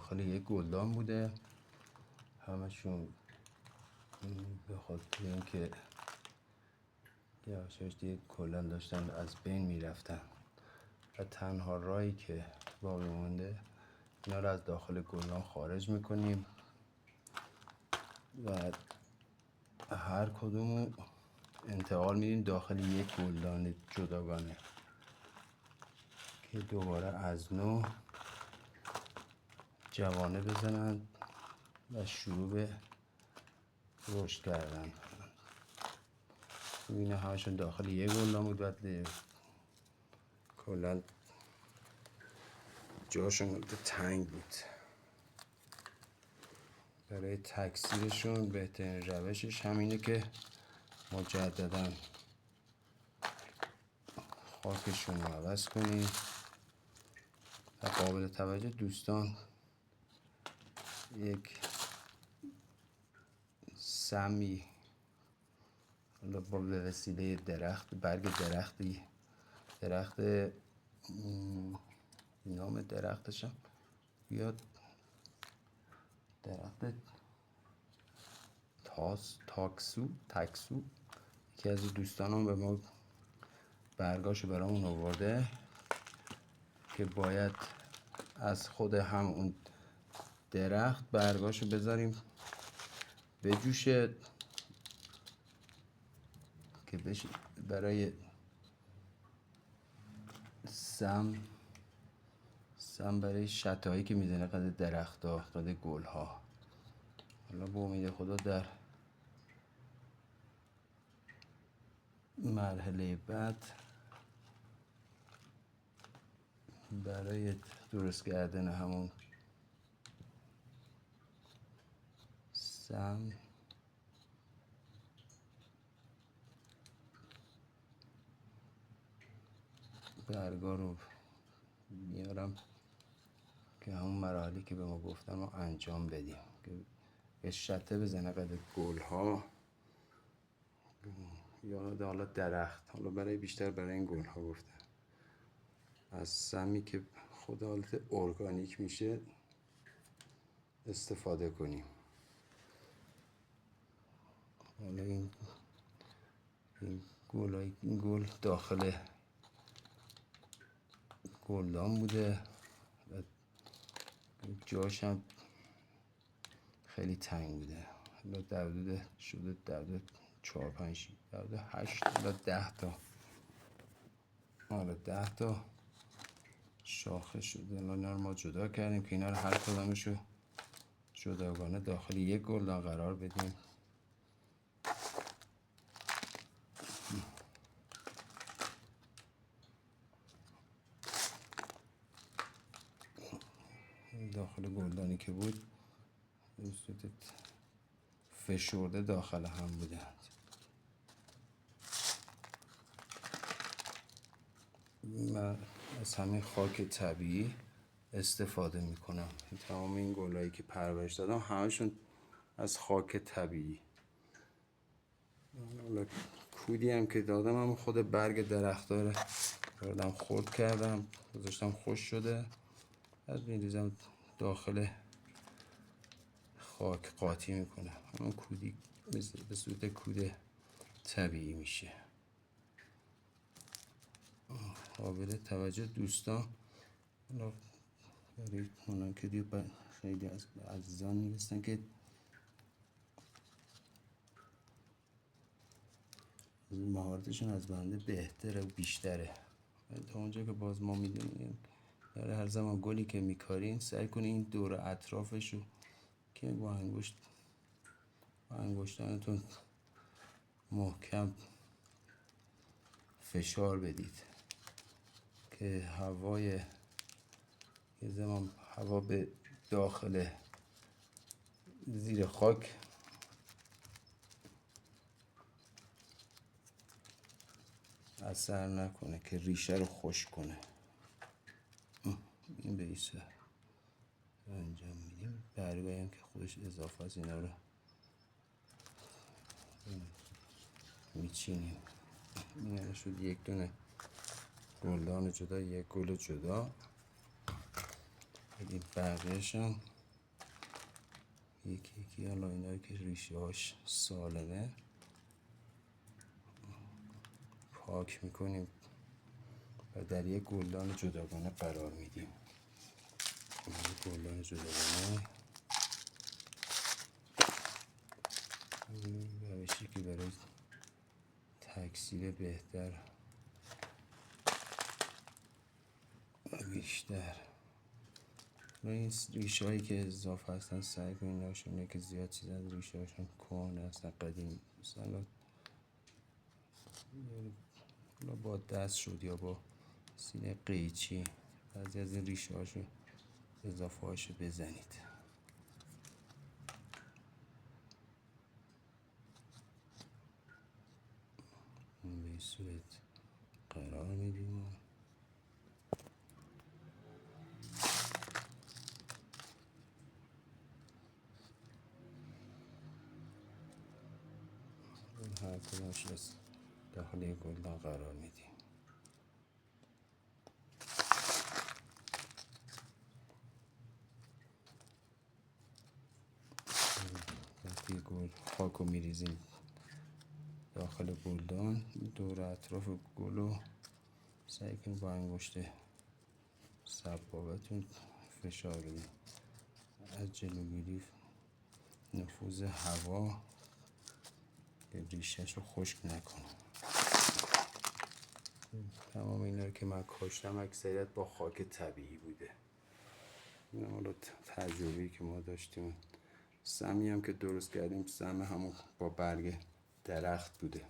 داخل یک گلدان بوده. همشون به خاطر اینکه یواشاش دیگه کلا داشتن از بین میرفتن و تنها راهی که باقی مونده اینا رو از داخل گلدان خارج میکنیم و هر کدوم انتقال میدیم داخل یک گلدان جداگانه که دوباره از نو جوانه بزنن و شروع به رشد کردن. اینا همشون داخل یک گلدان بود، بعد کلا جاشون تنگ بود. برای تکثیرشون بهترین روشش همینه که مجددا خاکشون رو عوض کنیم. و قابل توجه دوستان، یک سمی حالا با وسیله درخت، برگ درخت نام درختشم بیاد، درخت تکسو یکی از دوستانم به ما برگاشو برامون آورده که باید از خود هم اون درخت برگاشو بذاریم بجوشه که بشه برای سم برای شتایی که میزنه قد درخت‌ها، قد گل‌ها. حالا با امید خدا در مرحله بعد برای درست کردن همون سم برگا رو میارم که همون مراحلی که به ما گفتم رو انجام بدیم که به شته بزنه قد گل‌ها یا حالا درخت. حالا برای بیشتر برای این گل‌ها گفتم از سمی که خود حالت ارگانیک میشه استفاده کنیم. حالا این گل داخل گلدان بوده و جاش هم خیلی تنگ بوده. حالا در حدود شده در حدود 4 5 در حدود 8 تا 10 تا آره 10 تا شاخه شده. اینا رو ما جدا کردیم که اینا رو هر کدومشو جداگانه داخل یک گلدان قرار بدیم. داخل گلدانی که بود به صورت فشرده داخل هم بودند. من از همین خاک طبیعی استفاده میکنم. تمام این گلایی که پرورش دادم همشون از خاک طبیعی. حالا کودی هم که دادم هم خود برگ درخت‌ها رو بردم خرد کردم گذاشتم خوش شده، از میریزم داخل خاک قاطی میکنه. همون کودی به صورت کود طبیعی میشه. قابل توجه دوستان، برای اونان که دیگه خیلی از عزیزان میرسن که مهارتشون از بنده بهتره و بیشتره. تا اونجا که باز ما میدونیم در هر زمان گلی که میکارین سعی کنین این دور اطرافشو که با انگشتانتون محکم فشار بدید که یه زمان هوا به داخل زیر خاک اثر نکنه که ریشه رو خشک کنه. این به ایسه انجام میدیم. برگایی هم که خودش اضافه از اینا رو میچینیم. این شد یک دونه گلدان جدا، یک گل جدا. این بقیه‌شون یکی یکی حالا اینایی که ریشه هاش سالمه پاک میکنیم و در یک گلدان جداگانه قرار میدیم. این گلدان جداگانه روشی که برای تکثیر بهتر بیشتر این ریشه هایی که اضافه هستن سعی کنین ناشونه که زیاد چیز از ریشه هاشون کهنه هستن قدیم مثلا با دست شد یا با سینه قیچی بعضی از این ریشه هاشو اضافه هاشو بزنید. به این صورت قرار میدیم. هر کدومش از داخل یک گلدان قرار میدیم. وقتی گل خاک رو میریزیم داخل گلدان دور اطراف گل رو سعی کنید با انگشت سبابتون فشار بدید از جلوگیری نفوذ هوا که ریشه‌ش رو خشک نکنه. تمام اینا که من کاشتم اکثریت با خاک طبیعی بوده. این حالا تجربه‌ای که ما داشتیم. سمی هم که درست کردیم سم همون با برگ درخت بوده.